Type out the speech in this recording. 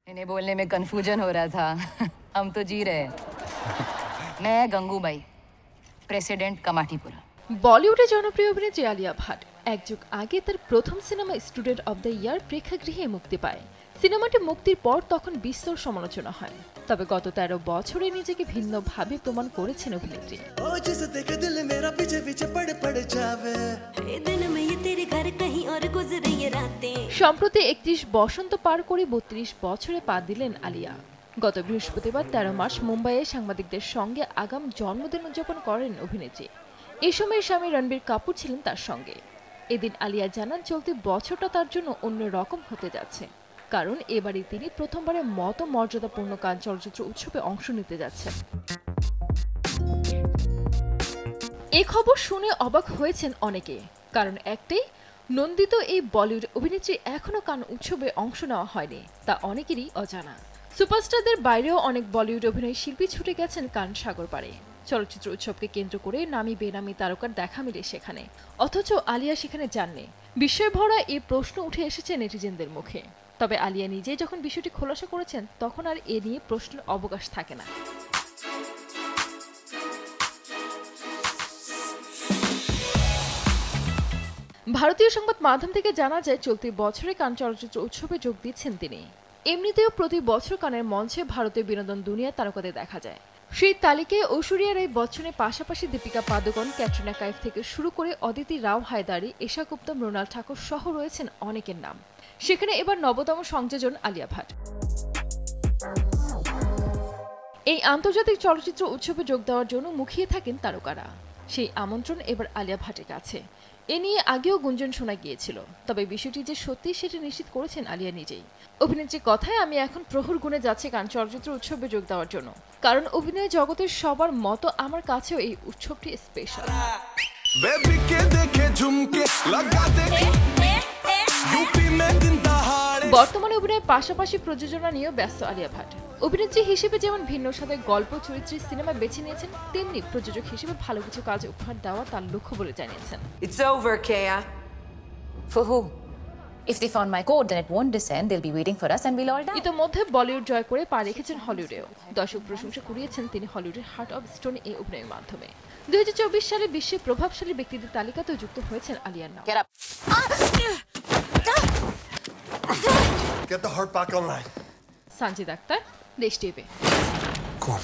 इन्हें बोलने में कंफ्यूजन हो रहा था। हम तो जी रहे हैं। मैं गंगूबाई, প্রেসিডেন্ট কামাঠিপুরা। বলিউডে জনপ্রিয় অভিনেত্রী আলিয়া ভাট এক যুগ আগে তার প্রথম cinema student of the year প্রেক্ষাগৃহে মুক্তি পায়। সিনেমাটি মুক্তির পর তখন বিস্তর সমালোচনা হয়, তবে গত ১৩ বছরে নিজেকে ভিন্নভাবে প্রমাণ করেছেন অভিনেত্রী। সম্প্রতি ৩১ বসন্ত পার করে ৩২ বছরে পা দিলেন আলিয়া। গত বৃহস্পতিবার ১৩ মার্চ মুম্বাইয়ে সাংবাদিকদের সঙ্গে আগাম জন্মদিন উদযাপন করেন অভিনেত্রী। এই সময় স্বামী রণবীর কাপুর ছিলেন তার সঙ্গে। এদিন আলিয়া জানান চলতি বছরটা তার জন্য অন্য রকম হতে যাচ্ছে, কারণ এবারই তিনি প্রথমবারের মতো মর্যাদাপূর্ণ কান চলচ্চিত্র উৎসবে অংশ নিতে যাচ্ছেন। এই খবর শুনে অবাক হয়েছেন অনেকে, কারণ একটাই, নন্দিত এই বলিউড অভিনেত্রী এখনো কান উৎসবে অংশ নেওয়া হয়নি, তা অনেকেরই অজানা। সুপারস্টারদের বাইরেও অনেক বলিউড অভিনয় শিল্পী ছুটে গেছেন কান সাগর পাড়ে। চলচ্চিত্র উৎসবকে কেন্দ্র করে নামি বেনামি তারকার দেখা মিলে সেখানে, অথচ আলিয়া সেখানে যাননি। বিস্ময় ভরা এই প্রশ্ন উঠে এসেছে নেটিজেনদের মুখে। তবে আলিয়া নিজেই যখন বিষয়টি খোলাসা করেছেন, তখন আর এ নিয়ে প্রশ্নের অবকাশ থাকে না। ভারতীয় সংবাদ মাধ্যম থেকে জানা যায়, চলতি বছরে কান চলচ্চিত্র উৎসবে যোগ দিচ্ছেন তিনি। এমনিতেও প্রতি বছর কানের মঞ্চে ভারতীয় বিনোদন দুনিয়ার তারকাদের দেখা যায়। সেই তালিকায় ঐশ্বরিয়া রাই বচ্চনের পাশাপাশি দীপিকা পাদুকোন, ক্যাটরিনা কাইফ থেকে শুরু করে অদিতি রাও হায়দারি, এশা গুপ্তা, মৃণাল ঠাকুর সহ রয়েছেন অনেকের নাম। সেখানে এবার নবতম সংযোজন আলিয়া ভাট। এই আন্তর্জাতিক চলচ্চিত্র উৎসবে যোগ দেওয়ার জন্য মুখিয়ে থাকেন তারকারা। সেই আমন্ত্রণ এবার আলিয়া ভাটের কাছে। এ নিয়ে আগেও গুঞ্জন শোনা গিয়েছিল, তবে বিষয়টি যে সত্যি সেটা নিশ্চিত করেছেন আলিয়া নিজেই। অভিনেত্রীর কথায়, আমি এখন প্রহর গুণে যাচ্ছি কান চলচ্চিত্র উৎসবে যোগ দেওয়ার জন্য, কারণ অভিনয় জগতের সবার মতো আমার কাছেও এই উৎসবটি স্পেশাল। বর্তমানে অভিনয়ের পাশাপাশি প্রযোজনা নিয়েও ব্যস্ত আলিয়া ভাট। অভিনেত্রী হিসেবে যেমন ভিন্ন সাথে গল্প চরিত্রের সিনেমা বেছে নিয়েছেন, তেমনি প্রযোজক হিসেবে ভালো কিছু কাজ উপহার দেওয়া তার লক্ষ্য বলে জানিয়েছেন। It's over, Kea. For who? If they found my code, then it won't descend. They'll be waiting for us and we'll all die. ইতোমধ্যে বলিউড জয় করে পা রেখেছেন হলিউডেও। দর্শক প্রশংসা কুড়িয়েছেন তিনি হলিউডের হার্ট অব স্টোন এই অভিনয়ের মাধ্যমে। ২০২৪ সালে বিশ্বের প্রভাবশালী ব্যক্তিদের তালিকাতেও যুক্ত হয়েছেন আলিয়ার নাম। Get the heart back online. Sanjid Akter, দেশ টিভি। Go on.